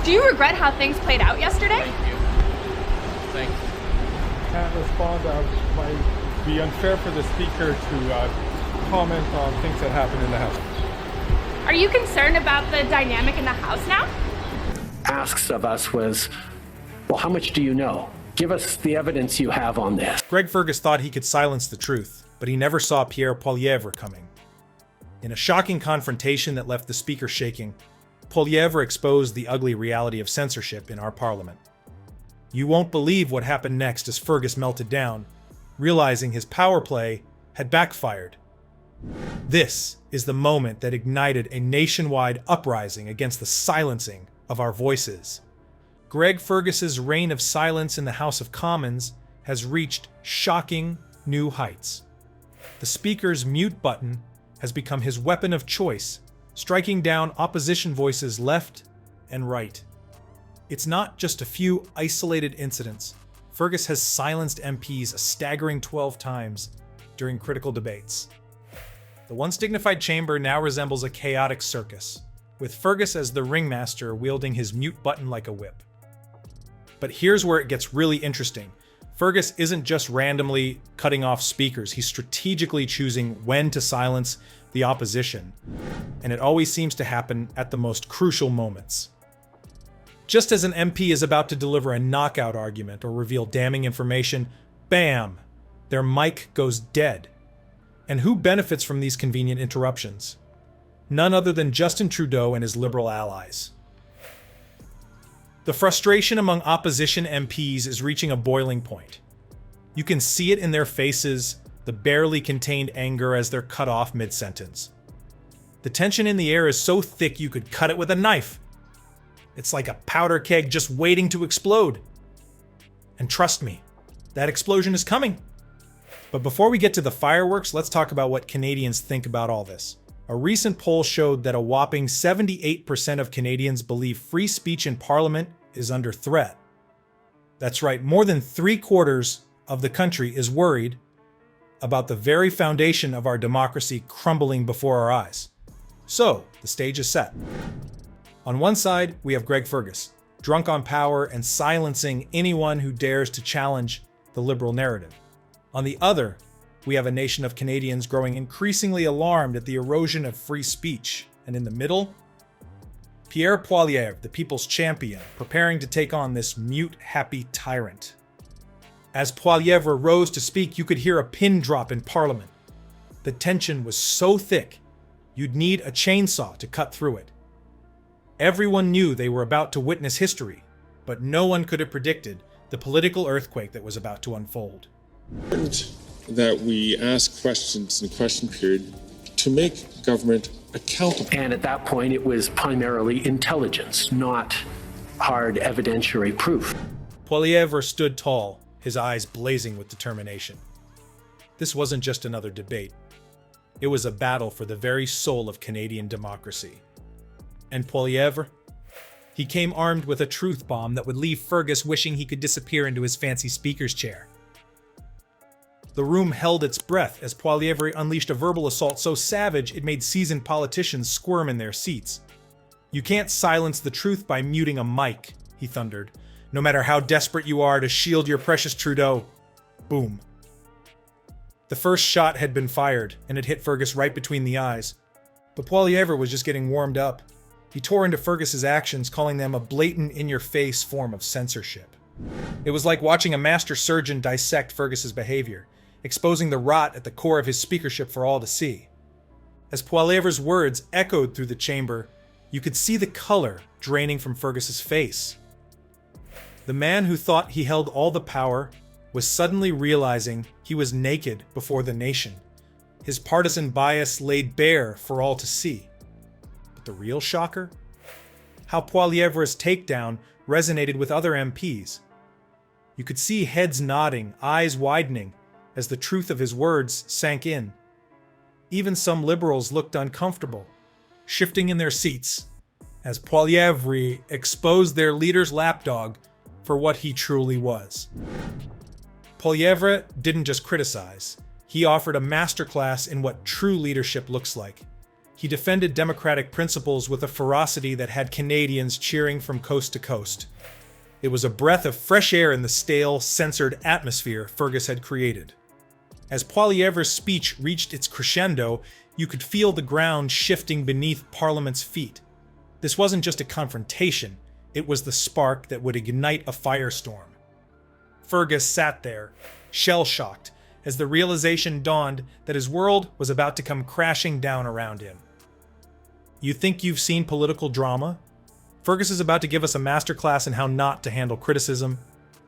Do you regret how things played out yesterday? Thank you. Thank you. Can't respond. It might be unfair for the speaker to comment on things that happen in the House. Are you concerned about the dynamic in the House now? Asks of us was, well, how much do you know? Give us the evidence you have on this. Greg Fergus thought he could silence the truth, but he never saw Pierre Poilievre coming. In a shocking confrontation that left the speaker shaking, Poilievre exposed the ugly reality of censorship in our parliament. You won't believe what happened next as Fergus melted down, realizing his power play had backfired. This is the moment that ignited a nationwide uprising against the silencing of our voices. Greg Fergus's reign of silence in the House of Commons has reached shocking new heights. The Speaker's mute button has become his weapon of choice, striking down opposition voices left and right. It's not just a few isolated incidents. Fergus has silenced MPs a staggering 12 times during critical debates. The once dignified chamber now resembles a chaotic circus, with Fergus as the ringmaster wielding his mute button like a whip. But here's where it gets really interesting. Fergus isn't just randomly cutting off speakers, he's strategically choosing when to silence the opposition, and it always seems to happen at the most crucial moments. Just as an MP is about to deliver a knockout argument or reveal damning information, bam, their mic goes dead. And who benefits from these convenient interruptions? None other than Justin Trudeau and his Liberal allies. The frustration among opposition MPs is reaching a boiling point. You can see it in their faces, the barely contained anger as they're cut off mid-sentence. The tension in the air is so thick you could cut it with a knife. It's like a powder keg just waiting to explode. And trust me, that explosion is coming. But before we get to the fireworks, let's talk about what Canadians think about all this. A recent poll showed that a whopping 78% of Canadians believe free speech in Parliament is under threat. That's right, more than 3/4 of the country is worried about the very foundation of our democracy crumbling before our eyes. So, the stage is set. On one side, we have Greg Fergus, drunk on power and silencing anyone who dares to challenge the Liberal narrative. On the other, we have a nation of Canadians growing increasingly alarmed at the erosion of free speech. And in the middle, Pierre Poilievre, the people's champion, preparing to take on this mute, happy tyrant. As Poilievre rose to speak, you could hear a pin drop in Parliament. The tension was so thick, you'd need a chainsaw to cut through it. Everyone knew they were about to witness history, but no one could have predicted the political earthquake that was about to unfold. That we ask questions in the question period to make government accountable. And at that point, it was primarily intelligence, not hard evidentiary proof. Poilievre stood tall, his eyes blazing with determination. This wasn't just another debate. It was a battle for the very soul of Canadian democracy. And Poilievre? He came armed with a truth bomb that would leave Fergus wishing he could disappear into his fancy speaker's chair. The room held its breath as Poilievre unleashed a verbal assault so savage it made seasoned politicians squirm in their seats. "You can't silence the truth by muting a mic," he thundered, "no matter how desperate you are to shield your precious Trudeau." Boom. The first shot had been fired, and it hit Fergus right between the eyes. But Poilievre was just getting warmed up. He tore into Fergus's actions, calling them a blatant, in-your-face form of censorship. It was like watching a master surgeon dissect Fergus's behavior, exposing the rot at the core of his speakership for all to see. As Poilievre's words echoed through the chamber, you could see the color draining from Fergus's face. The man who thought he held all the power was suddenly realizing he was naked before the nation, his partisan bias laid bare for all to see. But the real shocker? How Poilievre's takedown resonated with other MPs. You could see heads nodding, eyes widening, as the truth of his words sank in. Even some Liberals looked uncomfortable, shifting in their seats, as Poilievre exposed their leader's lapdog for what he truly was. Poilievre didn't just criticize, he offered a masterclass in what true leadership looks like. He defended democratic principles with a ferocity that had Canadians cheering from coast to coast. It was a breath of fresh air in the stale, censored atmosphere Fergus had created. As Poilievre's speech reached its crescendo, you could feel the ground shifting beneath Parliament's feet. This wasn't just a confrontation, it was the spark that would ignite a firestorm. Fergus sat there, shell-shocked, as the realization dawned that his world was about to come crashing down around him. You think you've seen political drama? Fergus is about to give us a masterclass in how not to handle criticism.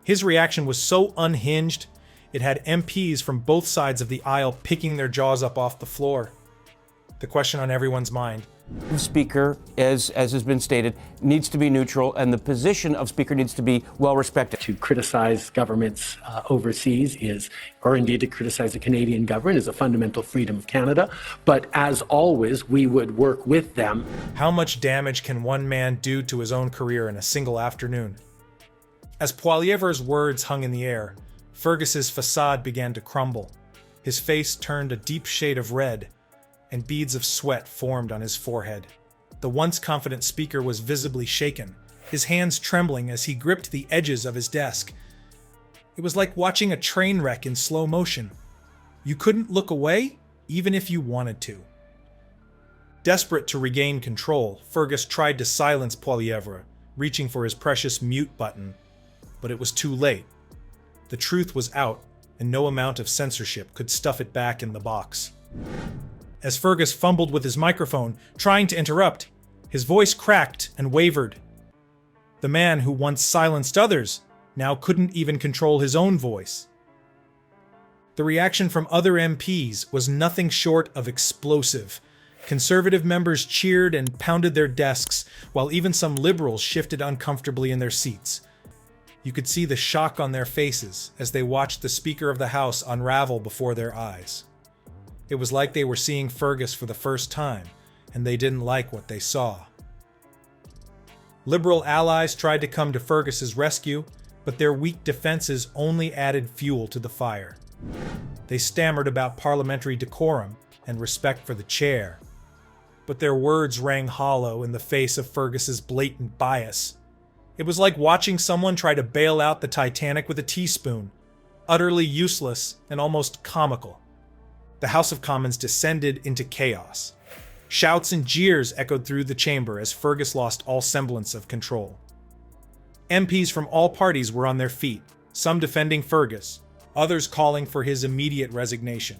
His reaction was so unhinged, it had MPs from both sides of the aisle picking their jaws up off the floor. The question on everyone's mind: The Speaker, as has been stated, needs to be neutral, and the position of Speaker needs to be well respected. To criticize governments overseas is, or indeed to criticize the Canadian government, is a fundamental freedom of Canada. But as always, we would work with them. How much damage can one man do to his own career in a single afternoon? As Poilievre's words hung in the air, Fergus's facade began to crumble. His face turned a deep shade of red, and beads of sweat formed on his forehead. The once confident speaker was visibly shaken, his hands trembling as he gripped the edges of his desk. It was like watching a train wreck in slow motion. You couldn't look away, even if you wanted to. Desperate to regain control, Fergus tried to silence Poilievre, reaching for his precious mute button. But it was too late. The truth was out, and no amount of censorship could stuff it back in the box. As Fergus fumbled with his microphone, trying to interrupt, his voice cracked and wavered. The man who once silenced others now couldn't even control his own voice. The reaction from other MPs was nothing short of explosive. Conservative members cheered and pounded their desks, while even some Liberals shifted uncomfortably in their seats. You could see the shock on their faces as they watched the Speaker of the House unravel before their eyes. It was like they were seeing Fergus for the first time, and they didn't like what they saw. Liberal allies tried to come to Fergus's rescue, but their weak defenses only added fuel to the fire. They stammered about parliamentary decorum and respect for the chair, but their words rang hollow in the face of Fergus's blatant bias. It was like watching someone try to bail out the Titanic with a teaspoon, utterly useless and almost comical. The House of Commons descended into chaos. Shouts and jeers echoed through the chamber as Fergus lost all semblance of control. MPs from all parties were on their feet, some defending Fergus, others calling for his immediate resignation.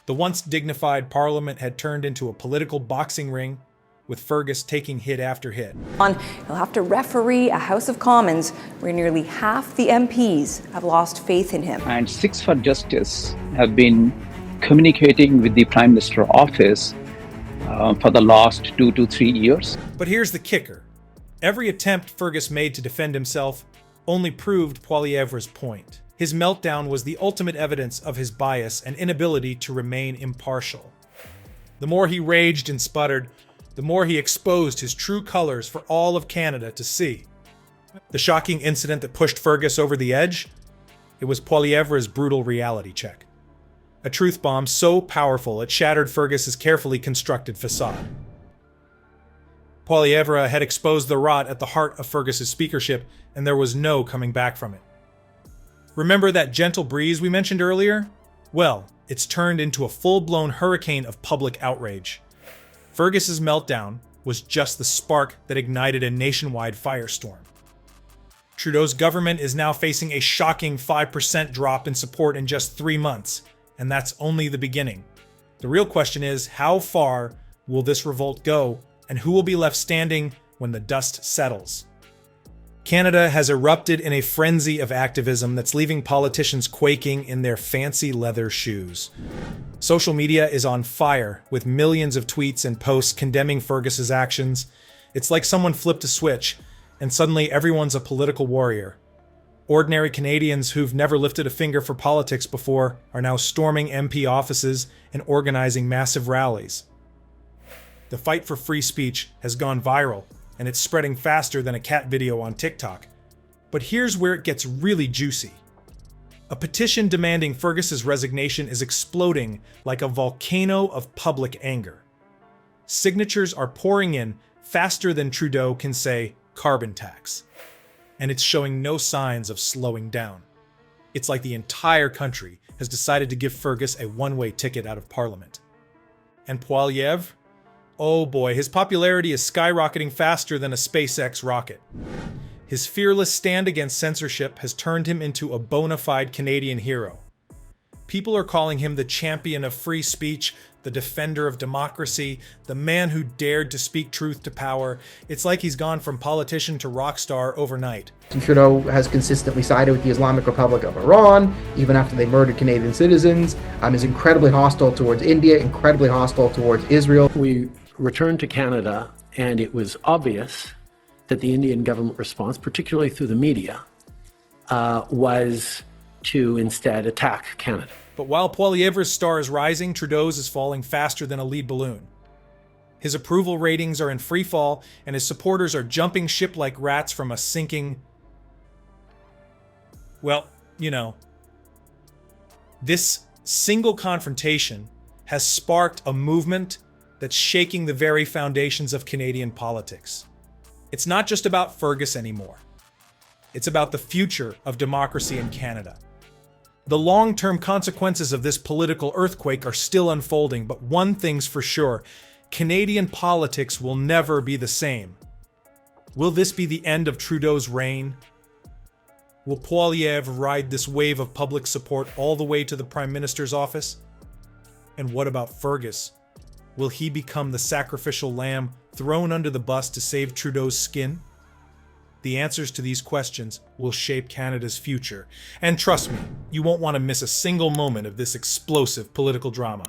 The once dignified Parliament had turned into a political boxing ring, with Fergus taking hit after hit. He'll have to referee a House of Commons where nearly half the MPs have lost faith in him. And Six for Justice have been communicating with the Prime Minister office for the last 2 to 3 years. But here's the kicker. Every attempt Fergus made to defend himself only proved Poilievre's point. His meltdown was the ultimate evidence of his bias and inability to remain impartial. The more he raged and sputtered, the more he exposed his true colors for all of Canada to see. The shocking incident that pushed Fergus over the edge? It was Poilievre's brutal reality check. A truth bomb so powerful it shattered Fergus's carefully constructed facade. Poilievre had exposed the rot at the heart of Fergus's speakership, and there was no coming back from it. Remember that gentle breeze we mentioned earlier? Well, it's turned into a full-blown hurricane of public outrage. Fergus's meltdown was just the spark that ignited a nationwide firestorm. Trudeau's government is now facing a shocking 5% drop in support in just 3 months, and that's only the beginning. The real question is, how far will this revolt go, and who will be left standing when the dust settles? Canada has erupted in a frenzy of activism that's leaving politicians quaking in their fancy leather shoes. Social media is on fire, with millions of tweets and posts condemning Fergus's actions. It's like someone flipped a switch, and suddenly everyone's a political warrior. Ordinary Canadians who've never lifted a finger for politics before are now storming MP offices and organizing massive rallies. The fight for free speech has gone viral, and it's spreading faster than a cat video on TikTok. But here's where it gets really juicy. A petition demanding Fergus's resignation is exploding like a volcano of public anger. Signatures are pouring in faster than Trudeau can say carbon tax. And it's showing no signs of slowing down. It's like the entire country has decided to give Fergus a one-way ticket out of Parliament. And Poilievre? Oh boy, his popularity is skyrocketing faster than a SpaceX rocket. His fearless stand against censorship has turned him into a bona fide Canadian hero. People are calling him the champion of free speech, the defender of democracy, the man who dared to speak truth to power. It's like he's gone from politician to rock star overnight. Trudeau has consistently sided with the Islamic Republic of Iran, even after they murdered Canadian citizens, is incredibly hostile towards India, incredibly hostile towards Israel. We returned to Canada, and it was obvious that the Indian government response, particularly through the media, was to instead attack Canada. But while Poilievre's star is rising, Trudeau's is falling faster than a lead balloon. His approval ratings are in free fall, and his supporters are jumping ship like rats from a sinking... Well, you know, this single confrontation has sparked a movement that's shaking the very foundations of Canadian politics. It's not just about Fergus anymore. It's about the future of democracy in Canada. The long-term consequences of this political earthquake are still unfolding, but one thing's for sure, Canadian politics will never be the same. Will this be the end of Trudeau's reign? Will Poilievre ride this wave of public support all the way to the Prime Minister's office? And what about Fergus? Will he become the sacrificial lamb thrown under the bus to save Trudeau's skin? The answers to these questions will shape Canada's future. And trust me, you won't want to miss a single moment of this explosive political drama.